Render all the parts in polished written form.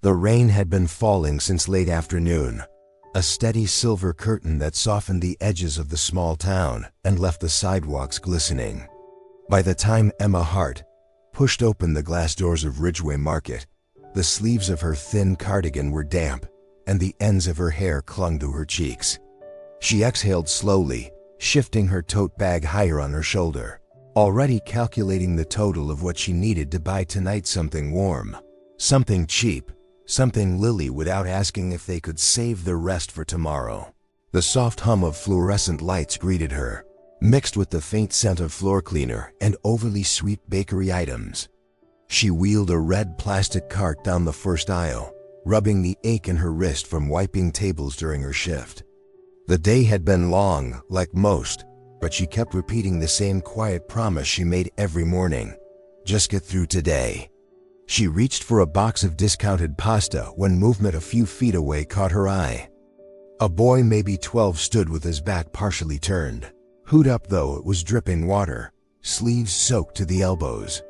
The rain had been falling since late afternoon, a steady silver curtain that softened the edges of the small town and left the sidewalks glistening. By the time Emma Hart pushed open the glass doors of Ridgeway Market, the sleeves of her thin cardigan were damp, and the ends of her hair clung to her cheeks. She exhaled slowly, shifting her tote bag higher on her shoulder, already calculating the total of what she needed to buy tonight. Something warm, something cheap, something Lily without asking if they could save the rest for tomorrow. The soft hum of fluorescent lights greeted her, mixed with the faint scent of floor cleaner and overly sweet bakery items. She wheeled a red plastic cart down the first aisle, rubbing the ache in her wrist from wiping tables during her shift. The day had been long, like most, but she kept repeating the same quiet promise she made every morning. Just get through today. She reached for a box of discounted pasta when movement a few feet away caught her eye. A boy maybe 12 stood with his back partially turned. Hood up though it was dripping water, sleeves soaked to the elbows.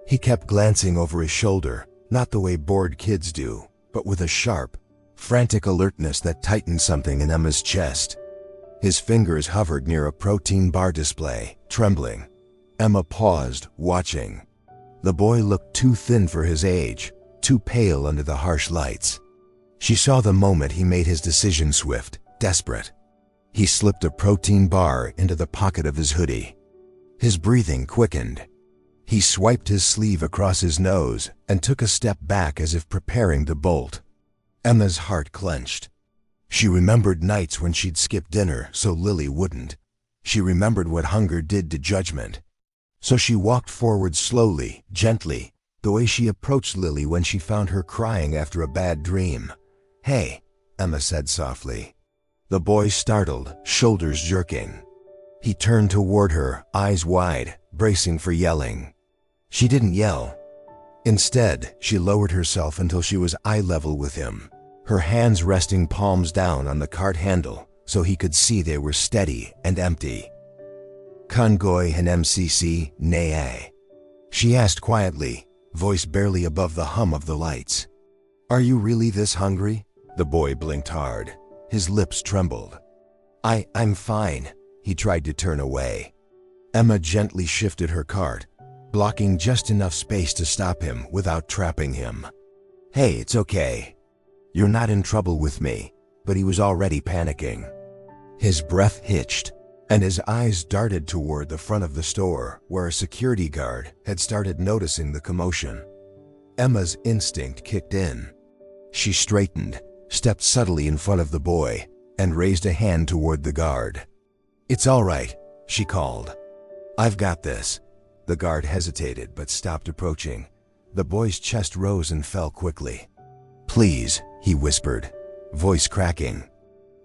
He kept glancing over his shoulder, not the way bored kids do, but with a sharp, frantic alertness that tightened something in Emma's chest. His fingers hovered near a protein bar display, trembling. Emma paused, watching. The boy looked too thin for his age, too pale under the harsh lights. She saw the moment he made his decision swift, desperate. He slipped a protein bar into the pocket of his hoodie. His breathing quickened. He swiped his sleeve across his nose and took a step back as if preparing to bolt. Emma's heart clenched. She remembered nights when she'd skip dinner so Lily wouldn't. She remembered what hunger did to judgment. So she walked forward slowly, gently, the way she approached Lily when she found her crying after a bad dream. "Hey," Emma said softly. The boy startled, shoulders jerking. He turned toward her, eyes wide, bracing for yelling. She didn't yell. Instead, she lowered herself until she was eye level with him, her hands resting palms down on the cart handle so he could see they were steady and empty. "Congoy and MCC, nay?" she asked quietly, voice barely above the hum of the lights. "Are you really this hungry?" The boy blinked hard. His lips trembled. I'm fine." He tried to turn away. Emma gently shifted her cart, blocking just enough space to stop him without trapping him. "Hey, it's okay. You're not in trouble with me." But he was already panicking. His breath hitched, and his eyes darted toward the front of the store where a security guard had started noticing the commotion. Emma's instinct kicked in. She straightened, stepped subtly in front of the boy, and raised a hand toward the guard. "It's all right," she called. "I've got this." The guard hesitated but stopped approaching. The boy's chest rose and fell quickly. "Please," he whispered, voice cracking.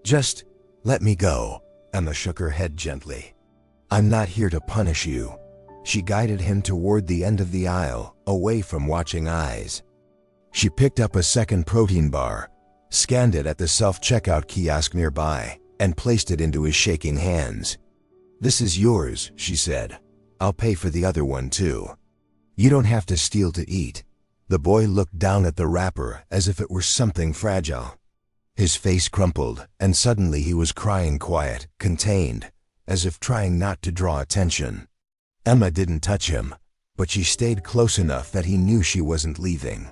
"Just let me go." Emma shook her head gently. "I'm not here to punish you." She guided him toward the end of the aisle, away from watching eyes. She picked up a second protein bar, scanned it at the self-checkout kiosk nearby, and placed it into his shaking hands. "This is yours," she said. "I'll pay for the other one too. You don't have to steal to eat." The boy looked down at the wrapper as if it were something fragile. His face crumpled, and suddenly he was crying quiet, contained, as if trying not to draw attention. Emma didn't touch him, but she stayed close enough that he knew she wasn't leaving.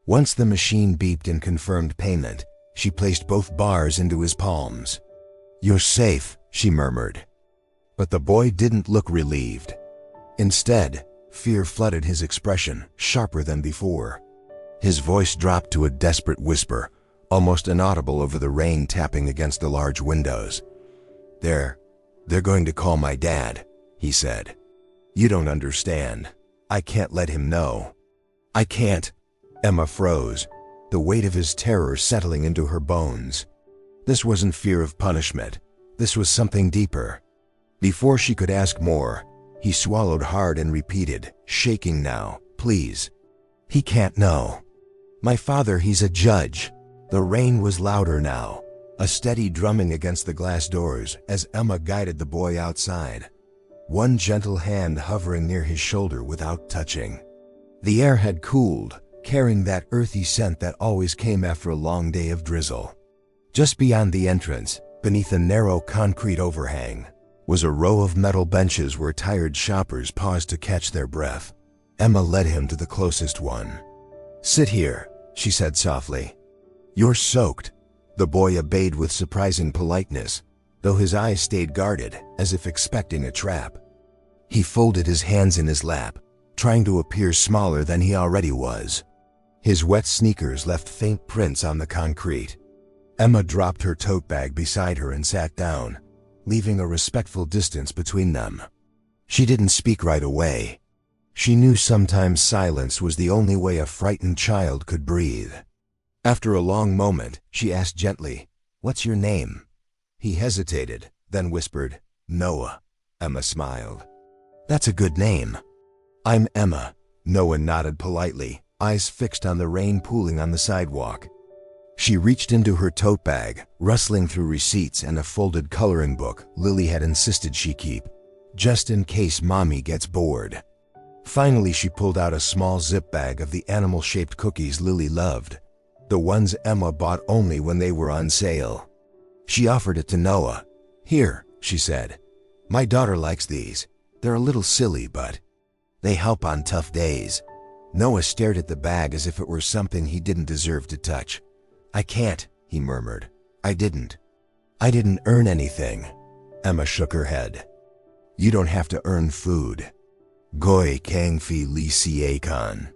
Once the machine beeped and confirmed payment, she placed both bars into his palms. "You're safe," she murmured. But the boy didn't look relieved. Instead, fear flooded his expression, sharper than before. His voice dropped to a desperate whisper, almost inaudible over the rain tapping against the large windows. They're going to call my dad," he said. "You don't understand. I can't let him know." "I can't." Emma froze, the weight of his terror settling into her bones. This wasn't fear of punishment. This was something deeper. Before she could ask more, he swallowed hard and repeated, shaking now, "Please. He can't know. My father, he's a judge." The rain was louder now, a steady drumming against the glass doors as Emma guided the boy outside, one gentle hand hovering near his shoulder without touching. The air had cooled, carrying that earthy scent that always came after a long day of drizzle. Just beyond the entrance, beneath a narrow concrete overhang, was a row of metal benches where tired shoppers paused to catch their breath. Emma led him to the closest one. "Sit here," she said softly. "You're soaked." The boy obeyed with surprising politeness, though his eyes stayed guarded, as if expecting a trap. He folded his hands in his lap, trying to appear smaller than he already was. His wet sneakers left faint prints on the concrete. Emma dropped her tote bag beside her and sat down, leaving a respectful distance between them. She didn't speak right away. She knew sometimes silence was the only way a frightened child could breathe. After a long moment, she asked gently, "What's your name?" He hesitated, then whispered, "Noah." Emma smiled. "That's a good name." "I'm Emma." Noah nodded politely, eyes fixed on the rain pooling on the sidewalk. She reached into her tote bag, rustling through receipts and a folded coloring book Lily had insisted she keep, just in case Mommy gets bored. Finally, she pulled out a small zip bag of the animal-shaped cookies Lily loved, the ones Emma bought only when they were on sale. She offered it to Noah. "Here," she said. "My daughter likes these. They're a little silly, but they help on tough days." Noah stared at the bag as if it were something he didn't deserve to touch. "I can't," he murmured. I didn't earn anything." Emma shook her head. "You don't have to earn food. Goy kang fi li siye kan.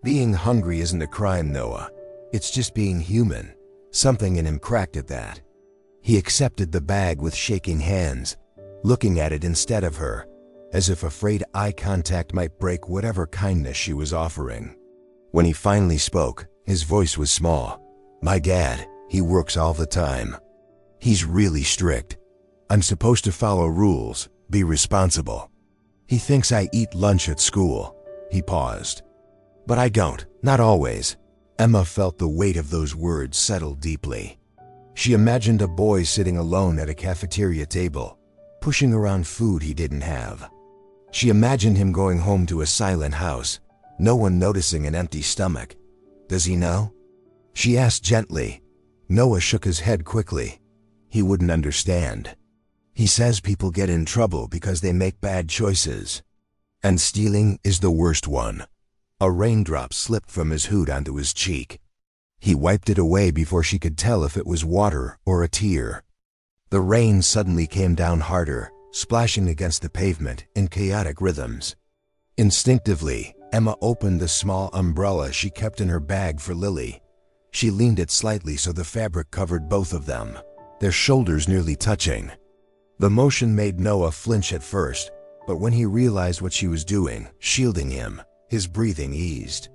Being hungry isn't a crime, Noah. It's just being human." Something in him cracked at that. He accepted the bag with shaking hands, looking at it instead of her, as if afraid eye contact might break whatever kindness she was offering. When he finally spoke, his voice was small. "My dad, he works all the time. He's really strict. I'm supposed to follow rules, be responsible. He thinks I eat lunch at school." He paused. "But I don't, not always." Emma felt the weight of those words settle deeply. She imagined a boy sitting alone at a cafeteria table, pushing around food he didn't have. She imagined him going home to a silent house, no one noticing an empty stomach. "Does he know?" she asked gently. Noah shook his head quickly. He wouldn't understand. "He says people get in trouble because they make bad choices. And stealing is the worst one." A raindrop slipped from his hood onto his cheek. He wiped it away before she could tell if it was water or a tear. The rain suddenly came down harder, splashing against the pavement in chaotic rhythms. Instinctively, Emma opened the small umbrella she kept in her bag for Lily. She leaned it slightly so the fabric covered both of them, their shoulders nearly touching. The motion made Noah flinch at first, but when he realized what she was doing, shielding him, his breathing eased.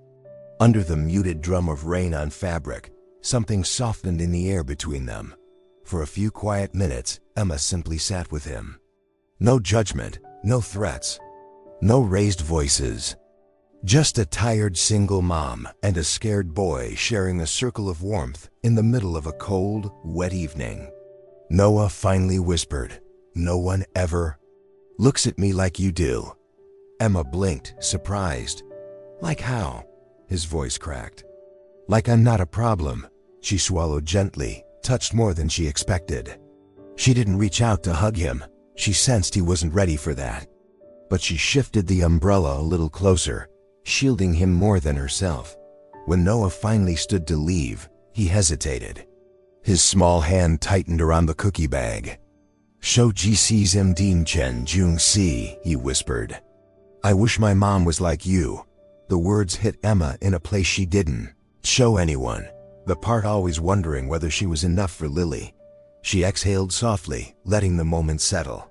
Under the muted drum of rain on fabric, something softened in the air between them. For a few quiet minutes, Emma simply sat with him. No judgment, no threats, no raised voices. Just a tired single mom and a scared boy sharing a circle of warmth in the middle of a cold, wet evening. Noah finally whispered, "No one ever looks at me like you do." Emma blinked, surprised. "Like how?" His voice cracked. "Like I'm not a problem." She swallowed gently, touched more than she expected. She didn't reach out to hug him. She sensed he wasn't ready for that. But she shifted the umbrella a little closer, shielding him more than herself. When Noah finally stood to leave, he hesitated. His small hand tightened around the cookie bag. "Sho ji si zim din chen jung si," he whispered. "I wish my mom was like you." The words hit Emma in a place she didn't show anyone, the part always wondering whether she was enough for Lily. She exhaled softly, letting the moment settle.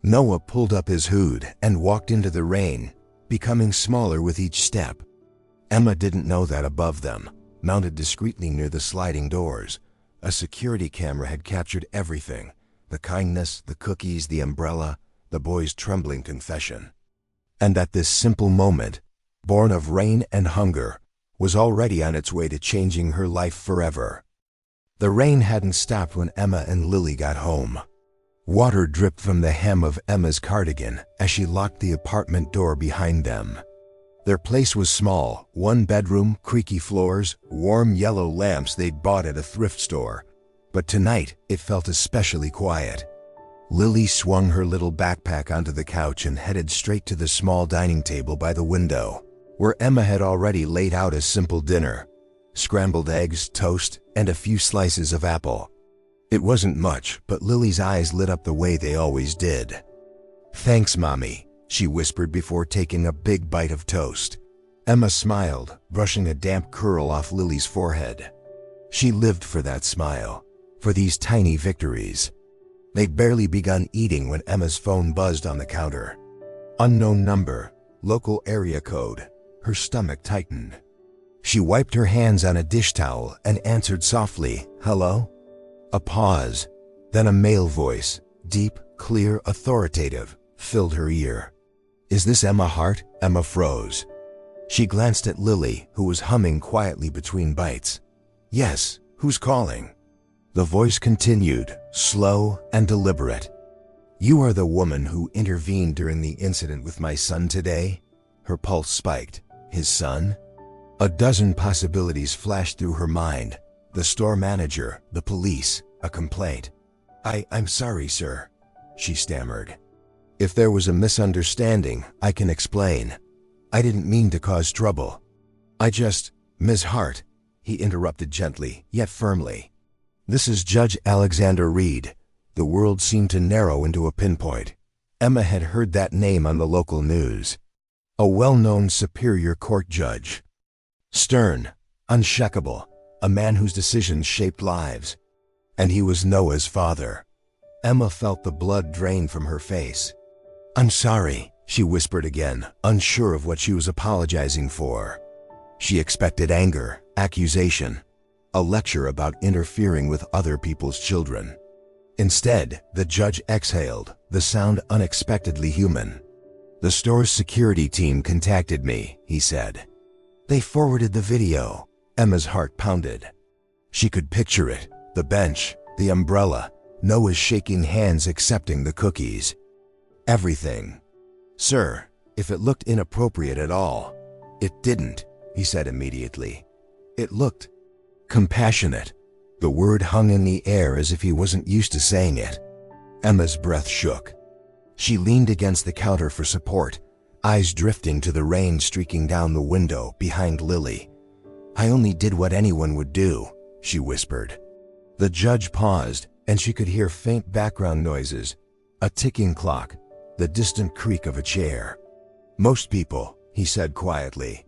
Noah pulled up his hood and walked into the rain, becoming smaller with each step. Emma didn't know that above them, mounted discreetly near the sliding doors, a security camera had captured everything: the kindness, the cookies, the umbrella, the boy's trembling confession. And that this simple moment, born of rain and hunger, was already on its way to changing her life forever. The rain hadn't stopped when Emma and Lily got home. Water dripped from the hem of Emma's cardigan as she locked the apartment door behind them. Their place was small, one bedroom, creaky floors, warm yellow lamps they'd bought at a thrift store. But tonight, it felt especially quiet. Lily swung her little backpack onto the couch and headed straight to the small dining table by the window, where Emma had already laid out a simple dinner: scrambled eggs, toast, and a few slices of apple. It wasn't much, but Lily's eyes lit up the way they always did. "Thanks, Mommy," she whispered before taking a big bite of toast. Emma smiled, brushing a damp curl off Lily's forehead. She lived for that smile, for these tiny victories. They'd barely begun eating when Emma's phone buzzed on the counter. Unknown number, local area code. Her stomach tightened. She wiped her hands on a dish towel and answered softly, "Hello?" A pause, then a male voice, deep, clear, authoritative, filled her ear. "Is this Emma Hart?" Emma froze. She glanced at Lily, who was humming quietly between bites. "Yes, who's calling?" The voice continued, slow and deliberate. "You are the woman who intervened during the incident with my son today?" Her pulse spiked. His son? A dozen possibilities flashed through her mind. The store manager, the police, a complaint. I'm sorry, sir," she stammered. "If there was a misunderstanding, I can explain. I didn't mean to cause trouble. Ms. Hart," he interrupted gently, yet firmly. "This is Judge Alexander Reed." The world seemed to narrow into a pinpoint. Emma had heard that name on the local news. A well-known Superior Court judge. Stern, unshakable, a man whose decisions shaped lives. And he was Noah's father. Emma felt the blood drain from her face. "I'm sorry," she whispered again, unsure of what she was apologizing for. She expected anger, accusation, a lecture about interfering with other people's children. Instead, the judge exhaled, the sound unexpectedly human. "The store's security team contacted me," he said. "They forwarded the video." Emma's heart pounded. She could picture it, the bench, the umbrella, Noah's shaking hands accepting the cookies. Everything. "Sir, if it looked inappropriate at all." "It didn't," he said immediately. "It looked compassionate." The word hung in the air as if he wasn't used to saying it. Emma's breath shook. She leaned against the counter for support, eyes drifting to the rain streaking down the window behind Lily. "I only did what anyone would do," she whispered. The judge paused, and she could hear faint background noises, a ticking clock, the distant creak of a chair. "Most people," he said quietly,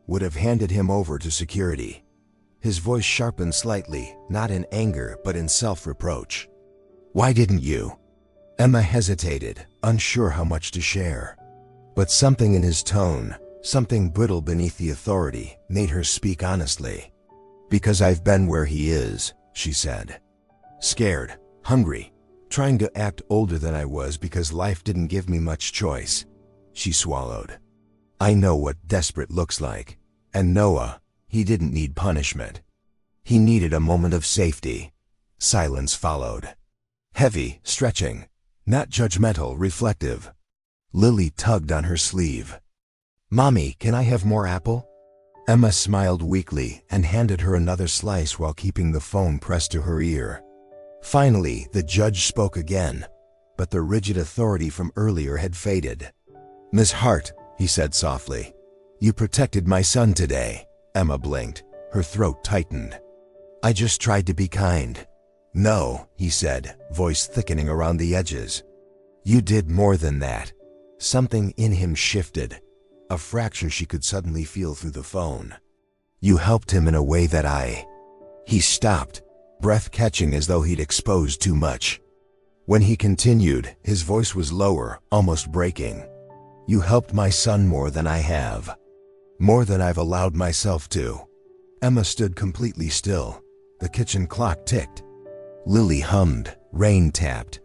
"would have handed him over to security." His voice sharpened slightly, not in anger but in self-reproach. "Why didn't you?" Emma hesitated, unsure how much to share. But something in his tone, something brittle beneath the authority, made her speak honestly. "Because I've been where he is," she said. "Scared, hungry, trying to act older than I was because life didn't give me much choice." She swallowed. "I know what desperate looks like. And Noah, he didn't need punishment. He needed a moment of safety." Silence followed. Heavy, stretching, not judgmental, reflective. Lily tugged on her sleeve. "Mommy, can I have more apple?" Emma smiled weakly and handed her another slice while keeping the phone pressed to her ear. Finally, the judge spoke again, but the rigid authority from earlier had faded. "Miss Hart," he said softly, "you protected my son today." Emma blinked, her throat tightened. "I just tried to be kind." "No," he said, voice thickening around the edges. "You did more than that." Something in him shifted, a fracture she could suddenly feel through the phone. "You helped him in a way that He stopped, breath catching as though he'd exposed too much. When he continued, his voice was lower, almost breaking. "You helped my son more than I have. More than I've allowed myself to." Emma stood completely still. The kitchen clock ticked. Lily hummed, rain tapped.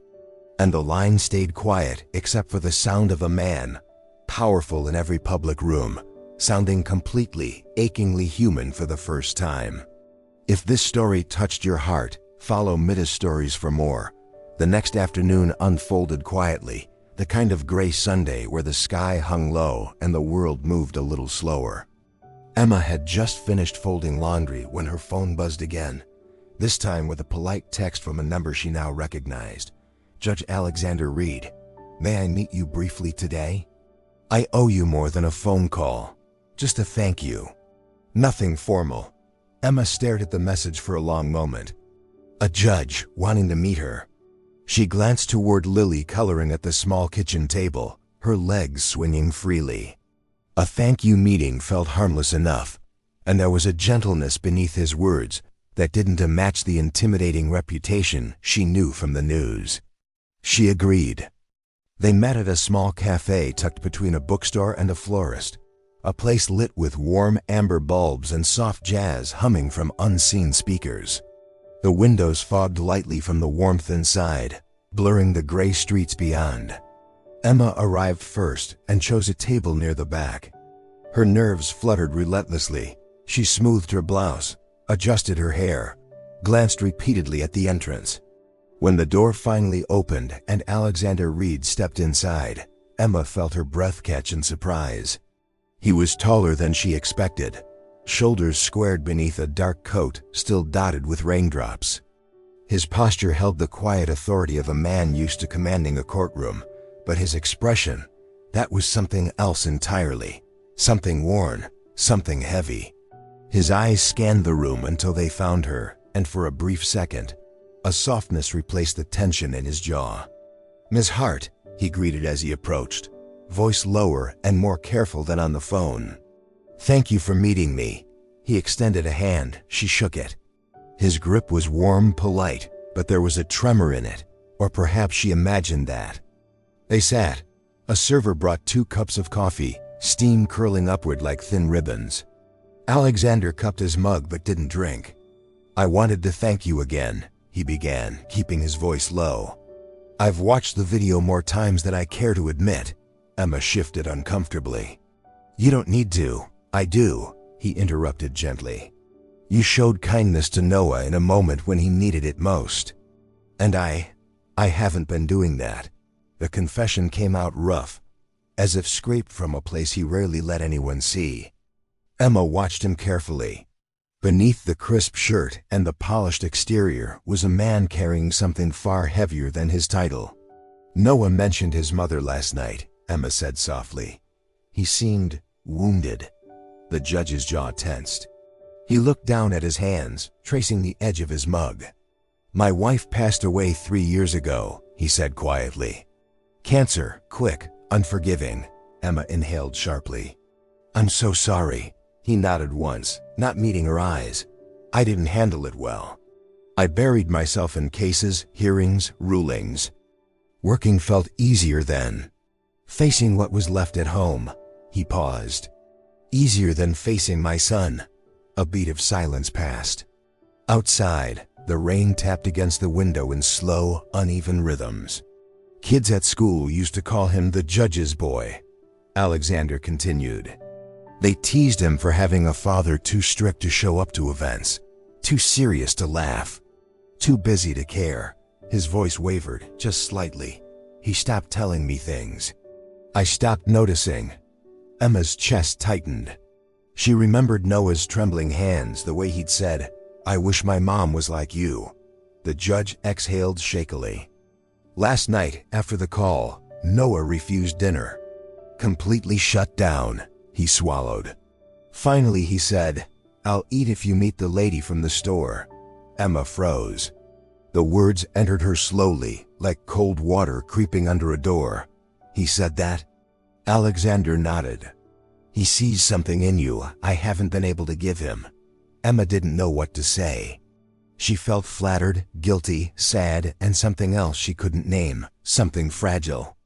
And the line stayed quiet except for the sound of a man, powerful in every public room, sounding completely, achingly human for the first time. If this story touched your heart, follow Midus Stories for more. The next afternoon unfolded quietly, the kind of gray Sunday where the sky hung low and the world moved a little slower. Emma had just finished folding laundry when her phone buzzed again, this time with a polite text from a number she now recognized. "Judge Alexander Reed, may I meet you briefly today? I owe you more than a phone call, just a thank you. Nothing formal." Emma stared at the message for a long moment. A judge wanting to meet her. She glanced toward Lily coloring at the small kitchen table, her legs swinging freely. A thank you meeting felt harmless enough, and there was a gentleness beneath his words that didn't match the intimidating reputation she knew from the news. She agreed. They met at a small cafe tucked between a bookstore and a florist, a place lit with warm amber bulbs and soft jazz humming from unseen speakers. The windows fogged lightly from the warmth inside, blurring the gray streets beyond. Emma arrived first and chose a table near the back. Her nerves fluttered relentlessly. She smoothed her blouse, adjusted her hair, glanced repeatedly at the entrance. When the door finally opened and Alexander Reed stepped inside, Emma felt her breath catch in surprise. He was taller than she expected, shoulders squared beneath a dark coat still dotted with raindrops. His posture held the quiet authority of a man used to commanding a courtroom, but his expression, that was something else entirely. Something worn, something heavy. His eyes scanned the room until they found her, and for a brief second, a softness replaced the tension in his jaw. "Miss Hart," he greeted as he approached, voice lower and more careful than on the phone. "Thank you for meeting me." He extended a hand. She shook it. His grip was warm, polite, but there was a tremor in it, or perhaps she imagined that. They sat. A server brought 2 cups of coffee, steam curling upward like thin ribbons. Alexander cupped his mug but didn't drink. "I wanted to thank you again," he began, keeping his voice low. "I've watched the video more times than I care to admit." Emma shifted uncomfortably. "You don't need to." "I do," he interrupted gently. "You showed kindness to Noah in a moment when he needed it most. And I haven't been doing that." The confession came out rough, as if scraped from a place he rarely let anyone see. Emma watched him carefully. Beneath the crisp shirt and the polished exterior was a man carrying something far heavier than his title. "Noah mentioned his mother last night," Emma said softly. "He seemed wounded." The judge's jaw tensed. He looked down at his hands, tracing the edge of his mug. "My wife passed away 3 years ago," he said quietly. "Cancer, quick, unforgiving." Emma inhaled sharply. "I'm so sorry." He nodded once, not meeting her eyes. "I didn't handle it well. I buried myself in cases, hearings, rulings. Working felt easier then. Facing what was left at home." He paused. "Easier than facing my son." A beat of silence passed. Outside, the rain tapped against the window in slow, uneven rhythms. "Kids at school used to call him the judge's boy," Alexander continued. "They teased him for having a father too strict to show up to events, too serious to laugh, too busy to care." His voice wavered, just slightly. "He stopped telling me things. I stopped noticing." Emma's chest tightened. She remembered Noah's trembling hands, the way he'd said, "I wish my mom was like you." The judge exhaled shakily. "Last night, after the call, Noah refused dinner. Completely shut down." He swallowed. Finally he said, "I'll eat if you meet the lady from the store." Emma froze. The words entered her slowly, like cold water creeping under a door. "He said that?" Alexander nodded. "He sees something in you I haven't been able to give him." Emma didn't know what to say. She felt flattered, guilty, sad, and something else she couldn't name, something fragile.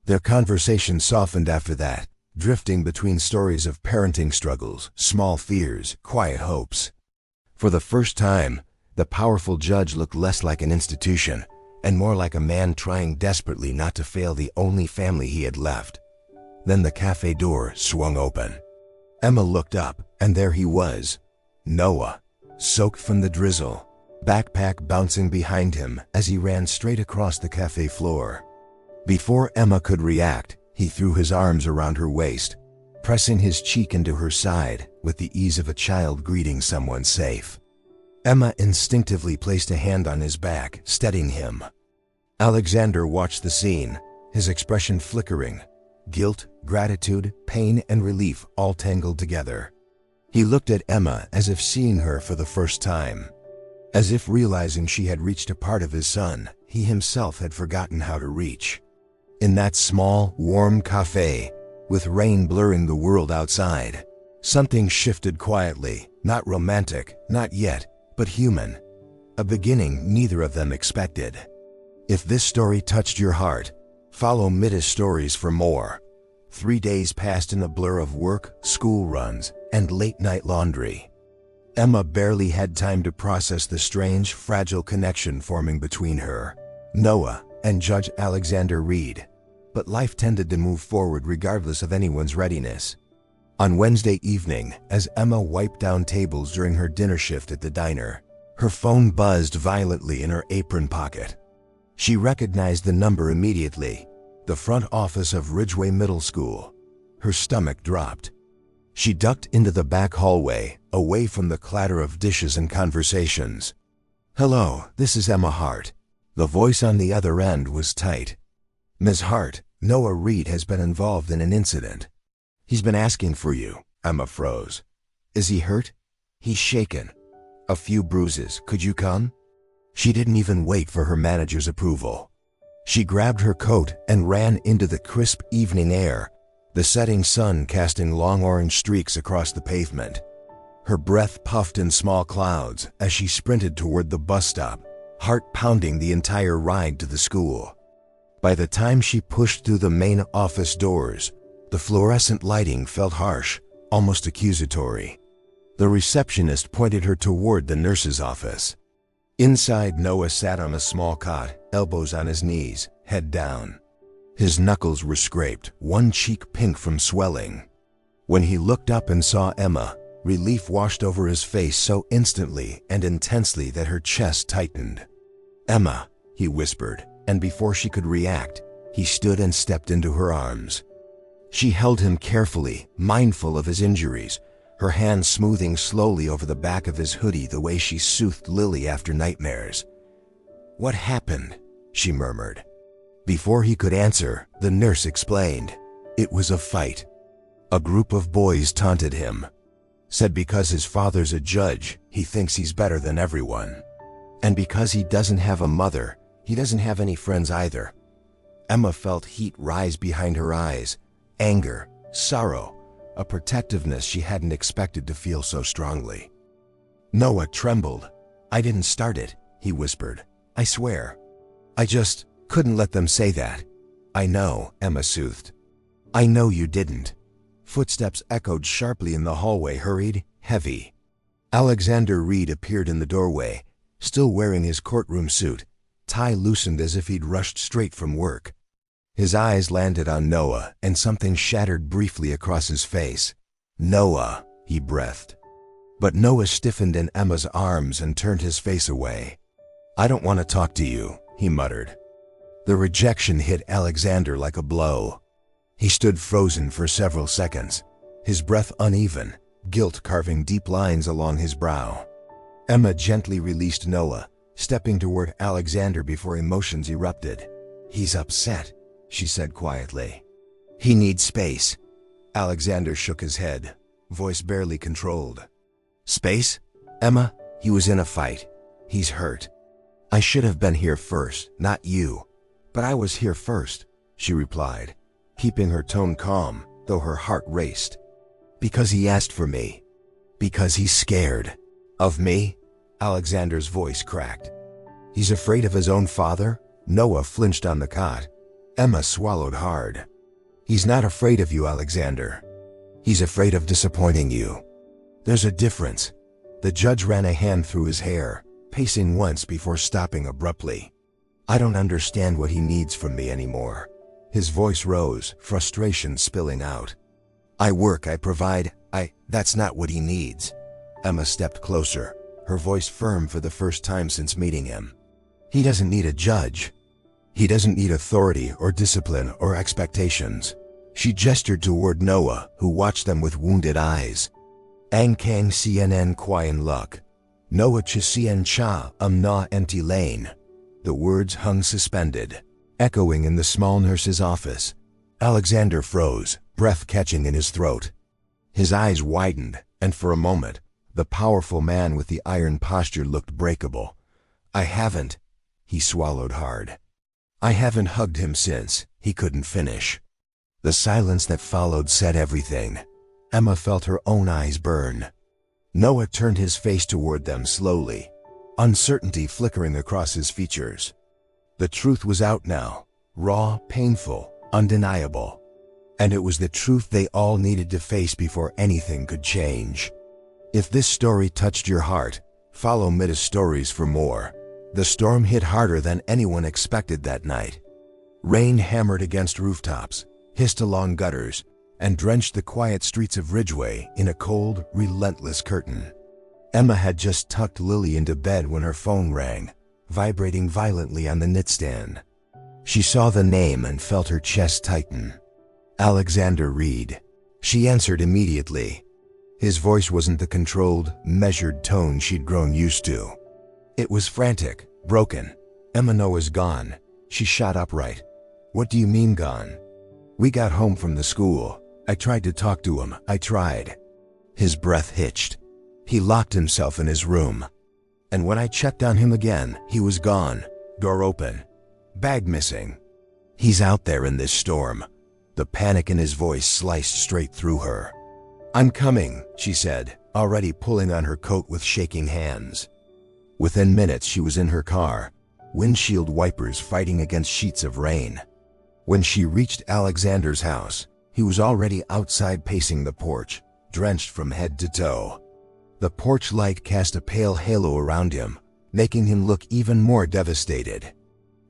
Their conversation softened after that, drifting between stories of parenting struggles, small fears, quiet hopes. For the first time, the powerful judge looked less like an institution and more like a man trying desperately not to fail the only family he had left. Then the cafe door swung open. Emma looked up, and there he was, Noah, soaked from the drizzle, backpack bouncing behind him as he ran straight across the cafe floor. Before Emma could react, he threw his arms around her waist, pressing his cheek into her side with the ease of a child greeting someone safe. Emma instinctively placed a hand on his back, steadying him. Alexander watched the scene, his expression flickering, guilt, gratitude, pain, and relief all tangled together. He looked at Emma as if seeing her for the first time, as if realizing she had reached a part of his son he himself had forgotten how to reach. In that small, warm cafe, with rain blurring the world outside, something shifted quietly, not romantic, not yet, but human. A beginning neither of them expected. If this story touched your heart, follow Midus Stories for more. 3 days passed in a blur of work, school runs, and late-night laundry. Emma barely had time to process the strange, fragile connection forming between her, Noah, and Judge Alexander Reed. But life tended to move forward regardless of anyone's readiness. On Wednesday evening, as Emma wiped down tables during her dinner shift at the diner, her phone buzzed violently in her apron pocket. She recognized the number immediately, the front office of Ridgeway Middle School. Her stomach dropped. She ducked into the back hallway, away from the clatter of dishes and conversations. "Hello, this is Emma Hart." The voice on the other end was tight. "Ms. Hart, Noah Reed has been involved in an incident. He's been asking for you." Emma froze. "Is he hurt?" "He's shaken. A few bruises. Could you come?" She didn't even wait for her manager's approval. She grabbed her coat and ran into the crisp evening air, the setting sun casting long orange streaks across the pavement. Her breath puffed in small clouds as she sprinted toward the bus stop, heart pounding the entire ride to the school. By the time she pushed through the main office doors, the fluorescent lighting felt harsh, almost accusatory. The receptionist pointed her toward the nurse's office. Inside, Noah sat on a small cot, elbows on his knees, head down. His knuckles were scraped, one cheek pink from swelling. When he looked up and saw Emma, relief washed over his face so instantly and intensely that her chest tightened. "Emma," he whispered, and before she could react, he stood and stepped into her arms. She held him carefully, mindful of his injuries, her hand smoothing slowly over the back of his hoodie the way she soothed Lily after nightmares. "What happened?" she murmured. Before he could answer, the nurse explained. It was a fight. A group of boys taunted him. Said because his father's a judge, he thinks he's better than everyone. And because he doesn't have a mother, he doesn't have any friends either. Emma felt heat rise behind her eyes, anger, sorrow, a protectiveness she hadn't expected to feel so strongly. Noah trembled. "I didn't start it," he whispered. "I swear. I just couldn't let them say that." "I know," Emma soothed. "I know you didn't." Footsteps echoed sharply in the hallway, hurried, heavy. Alexander Reed appeared in the doorway, still wearing his courtroom suit, tie loosened as if he'd rushed straight from work. His eyes landed on Noah, and something shattered briefly across his face. "Noah," he breathed. But Noah stiffened in Emma's arms and turned his face away. "I don't want to talk to you," he muttered. The rejection hit Alexander like a blow. He stood frozen for several seconds, his breath uneven, guilt carving deep lines along his brow. Emma gently released Noah, stepping toward Alexander before emotions erupted. "He's upset," she said quietly. "He needs space." Alexander shook his head, voice barely controlled. "Space? Emma, he was in a fight. He's hurt. I should have been here first, not you. But I was here first," she replied, keeping her tone calm, though her heart raced. "Because he asked for me. Because he's scared." "Of me?" Alexander's voice cracked. "He's afraid of his own father?" Noah flinched on the cot. Emma swallowed hard. "He's not afraid of you, Alexander. He's afraid of disappointing you. There's a difference." The judge ran a hand through his hair, pacing once before stopping abruptly. "I don't understand what he needs from me anymore." His voice rose, frustration spilling out. "I work, I provide, that's not what he needs." Emma stepped closer, her voice firm for the first time since meeting him. "He doesn't need a judge." He doesn't need authority or discipline or expectations. She gestured toward Noah, who watched them with wounded eyes. Ang kang cnn quyen luck. Noah chasien cha na enti lane. The words hung suspended, echoing in the small nurse's office. Alexander froze, breath catching in his throat. His eyes widened, and for a moment, the powerful man with the iron posture looked breakable. I haven't. He swallowed hard. I haven't hugged him since. He couldn't finish. The silence that followed said everything. Emma felt her own eyes burn. Noah turned his face toward them slowly, uncertainty flickering across his features. The truth was out now, raw, painful, undeniable. And it was the truth they all needed to face before anything could change. If this story touched your heart, follow Midus Stories for more. The storm hit harder than anyone expected that night. Rain hammered against rooftops, hissed along gutters, and drenched the quiet streets of Ridgeway in a cold, relentless curtain. Emma had just tucked Lily into bed when her phone rang, vibrating violently on the nightstand. She saw the name and felt her chest tighten. Alexander Reed. She answered immediately. His voice wasn't the controlled, measured tone she'd grown used to. It was frantic, broken. Emma, Noah's gone. She shot upright. What do you mean gone? We got home from the school. I tried to talk to him. I tried. His breath hitched. He locked himself in his room. And when I checked on him again, he was gone. Door open. Bag missing. He's out there in this storm. The panic in his voice sliced straight through her. I'm coming, she said, already pulling on her coat with shaking hands. Within minutes she was in her car, windshield wipers fighting against sheets of rain. When she reached Alexander's house, he was already outside pacing the porch, drenched from head to toe. The porch light cast a pale halo around him, making him look even more devastated.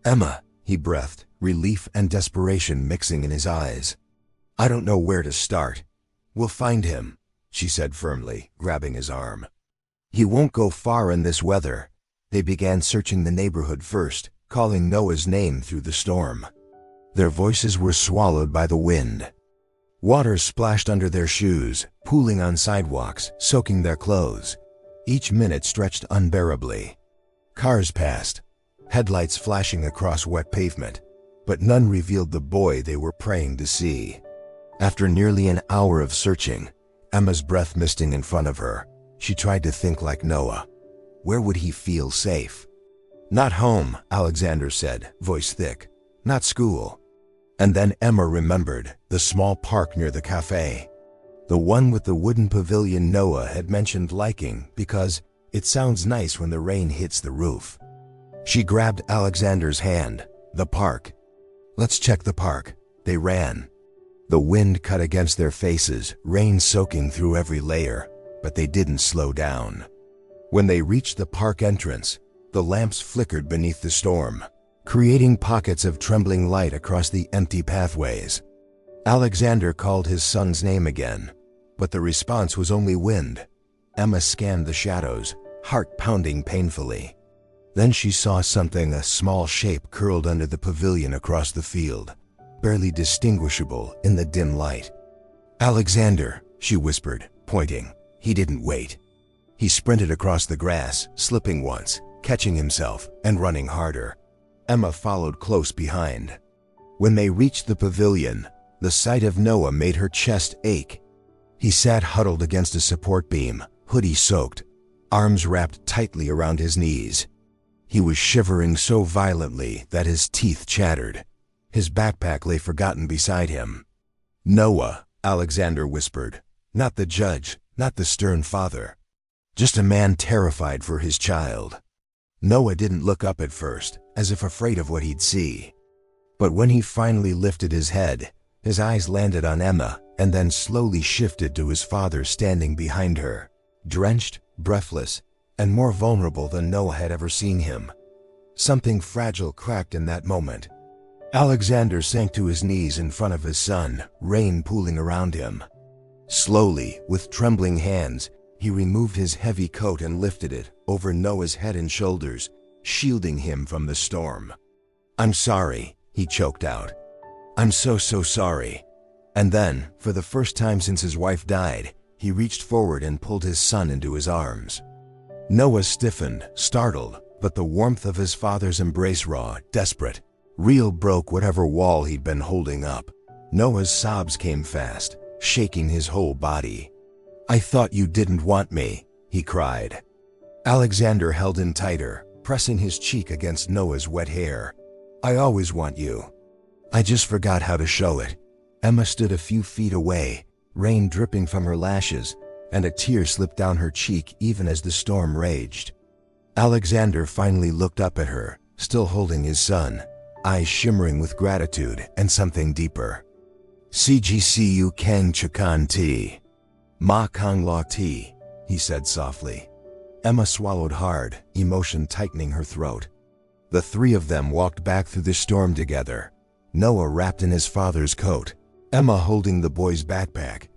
Emma, he breathed, relief and desperation mixing in his eyes. I don't know where to start. We'll find him, she said firmly, grabbing his arm. He won't go far in this weather. They began searching the neighborhood first, calling Noah's name through the storm. Their voices were swallowed by the wind. Water splashed under their shoes, pooling on sidewalks, soaking their clothes. Each minute stretched unbearably. Cars passed, headlights flashing across wet pavement, but none revealed the boy they were praying to see. After nearly an hour of searching, Emma's breath misting in front of her, she tried to think like Noah. Where would he feel safe? Not home, Alexander said, voice thick. Not school. And then Emma remembered the small park near the cafe. The one with the wooden pavilion Noah had mentioned liking because it sounds nice when the rain hits the roof. She grabbed Alexander's hand. The park. Let's check the park. They ran. The wind cut against their faces, rain soaking through every layer, but they didn't slow down. When they reached the park entrance, the lamps flickered beneath the storm, creating pockets of trembling light across the empty pathways. Alexander called his son's name again, but the response was only wind. Emma scanned the shadows, heart pounding painfully. Then she saw something, a small shape curled under the pavilion across the field, barely distinguishable in the dim light. Alexander, she whispered, pointing. He didn't wait. He sprinted across the grass, slipping once, catching himself, and running harder. Emma followed close behind. When they reached the pavilion, the sight of Noah made her chest ache. He sat huddled against a support beam, hoodie soaked, arms wrapped tightly around his knees. He was shivering so violently that his teeth chattered. His backpack lay forgotten beside him. Noah, Alexander whispered. Not the judge, not the stern father. Just a man terrified for his child. Noah didn't look up at first, as if afraid of what he'd see. But when he finally lifted his head, his eyes landed on Emma and then slowly shifted to his father standing behind her, drenched, breathless, and more vulnerable than Noah had ever seen him. Something fragile cracked in that moment. Alexander sank to his knees in front of his son, rain pooling around him. Slowly, with trembling hands, he removed his heavy coat and lifted it over Noah's head and shoulders, shielding him from the storm. "I'm sorry," he choked out. "I'm so sorry." And then, for the first time since his wife died, he reached forward and pulled his son into his arms. Noah stiffened, startled, but the warmth of his father's embrace, raw, desperate, real, broke whatever wall he'd been holding up. Noah's sobs came fast, shaking his whole body. "I thought you didn't want me," he cried. Alexander held him tighter, pressing his cheek against Noah's wet hair. "I always want you. I just forgot how to show it." Emma stood a few feet away, rain dripping from her lashes, and a tear slipped down her cheek even as the storm raged. Alexander finally looked up at her, still holding his son, eyes shimmering with gratitude and something deeper. "CGCU Kang Chakan Ti. Ma Kang La Ti," he said softly. Emma swallowed hard, emotion tightening her throat. The three of them walked back through the storm together, Noah wrapped in his father's coat, Emma holding the boy's backpack,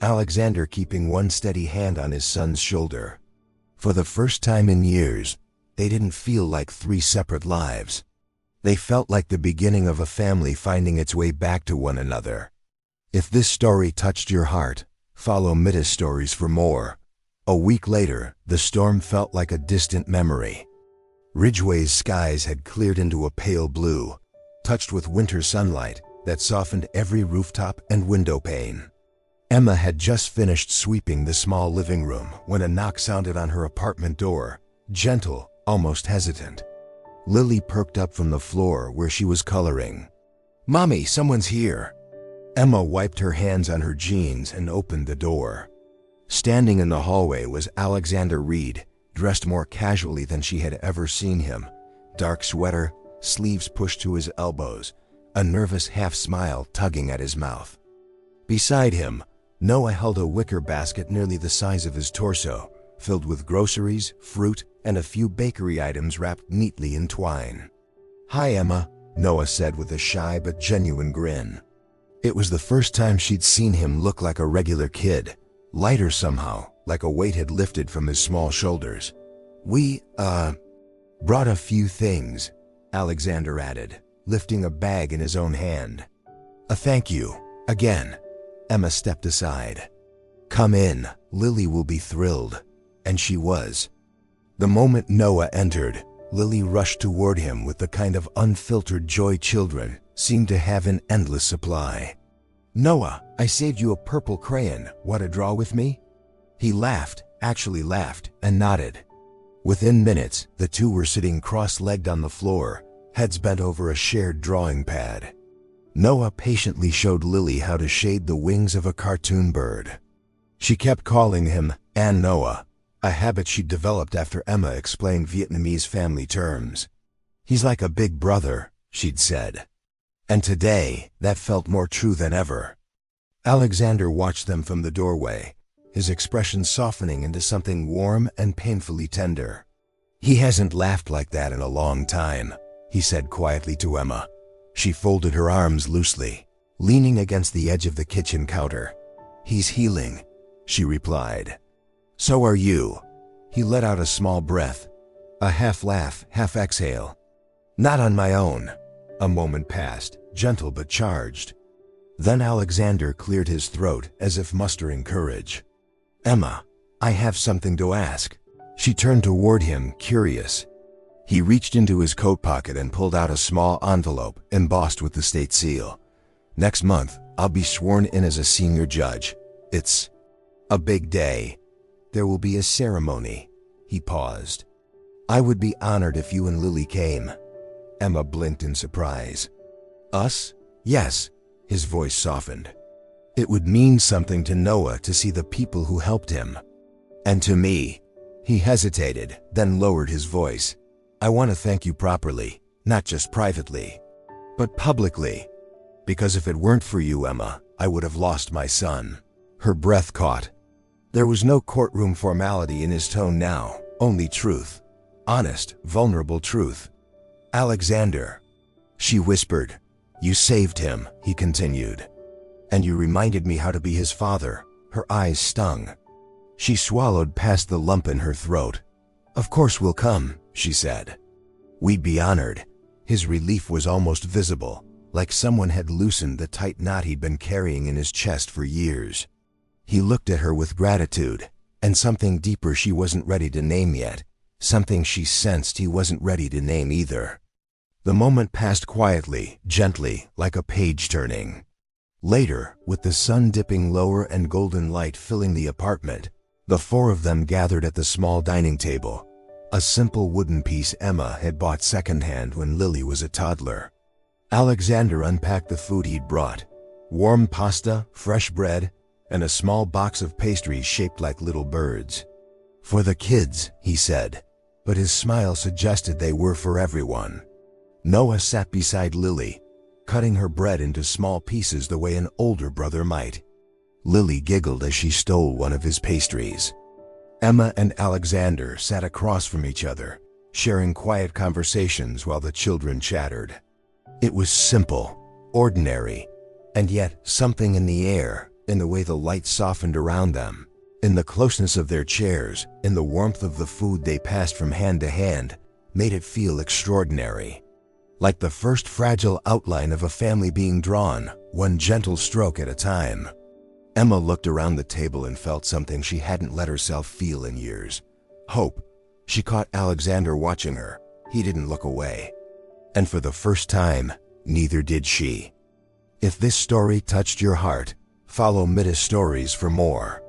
Alexander keeping one steady hand on his son's shoulder. For the first time in years, they didn't feel like three separate lives. They felt like the beginning of a family finding its way back to one another. If this story touched your heart, follow Midus Stories for more. A week later, the storm felt like a distant memory. Ridgeway's skies had cleared into a pale blue, touched with winter sunlight that softened every rooftop and window pane. Emma had just finished sweeping the small living room when a knock sounded on her apartment door, gentle, almost hesitant. Lily perked up from the floor where she was coloring. "Mommy, someone's here." Emma wiped her hands on her jeans and opened the door. Standing in the hallway was Alexander Reed, dressed more casually than she had ever seen him. Dark sweater, sleeves pushed to his elbows, a nervous half-smile tugging at his mouth. Beside him, Noah held a wicker basket nearly the size of his torso, filled with groceries, fruit, and a few bakery items wrapped neatly in twine. "Hi, Emma," Noah said with a shy but genuine grin. It was the first time she'd seen him look like a regular kid, lighter somehow, like a weight had lifted from his small shoulders. "We, brought a few things," Alexander added, lifting a bag in his own hand. "A thank you, again." Emma stepped aside. "Come in, Lily will be thrilled." And she was. The moment Noah entered, Lily rushed toward him with the kind of unfiltered joy children seem to have in endless supply. "Noah, I saved you a purple crayon. Want to draw with me?" He laughed, actually laughed, and nodded. Within minutes, the two were sitting cross-legged on the floor, heads bent over a shared drawing pad. Noah patiently showed Lily how to shade the wings of a cartoon bird. She kept calling him An Noah, a habit she'd developed after Emma explained Vietnamese family terms. "He's like a big brother," she'd said. And today, that felt more true than ever. Alexander watched them from the doorway, his expression softening into something warm and painfully tender. "He hasn't laughed like that in a long time," he said quietly to Emma. She folded her arms loosely, leaning against the edge of the kitchen counter. "He's healing," she replied. "So are you." He let out a small breath, a half laugh, half exhale. "Not on my own." A moment passed, gentle but charged. Then Alexander cleared his throat as if mustering courage. "Emma, I have something to ask." She turned toward him, curious. He reached into his coat pocket and pulled out a small envelope embossed with the state seal. "Next month, I'll be sworn in as a senior judge. It's a big day. There will be a ceremony." He paused. "I would be honored if you and Lily came." Emma blinked in surprise. "Us?" "Yes." His voice softened. "It would mean something to Noah to see the people who helped him. And to me." He hesitated, then lowered his voice. "I want to thank you properly, not just privately, but publicly. Because if it weren't for you, Emma, I would have lost my son." Her breath caught. There was no courtroom formality in his tone now, only truth. Honest, vulnerable truth. "Alexander," she whispered. "You saved him," he continued. "And you reminded me how to be his father." Her eyes stung. She swallowed past the lump in her throat. "Of course we'll come," she said. "We'd be honored." His relief was almost visible, like someone had loosened the tight knot he'd been carrying in his chest for years. He looked at her with gratitude, and something deeper she wasn't ready to name yet, something she sensed he wasn't ready to name either. The moment passed quietly, gently, like a page turning. Later, with the sun dipping lower and golden light filling the apartment, the four of them gathered at the small dining table, a simple wooden piece Emma had bought secondhand when Lily was a toddler. Alexander unpacked the food he'd brought: warm pasta, fresh bread, and a small box of pastries shaped like little birds. "For the kids," he said, but his smile suggested they were for everyone. Noah sat beside Lily, cutting her bread into small pieces the way an older brother might. Lily giggled as she stole one of his pastries. Emma and Alexander sat across from each other, sharing quiet conversations while the children chattered. It was simple, ordinary, and yet something in the air, in the way the light softened around them, in the closeness of their chairs, in the warmth of the food they passed from hand to hand, made it feel extraordinary. Like the first fragile outline of a family being drawn, one gentle stroke at a time. Emma looked around the table and felt something she hadn't let herself feel in years: hope. She caught Alexander watching her. He didn't look away. And for the first time, neither did she. If this story touched your heart, follow Midus Stories for more.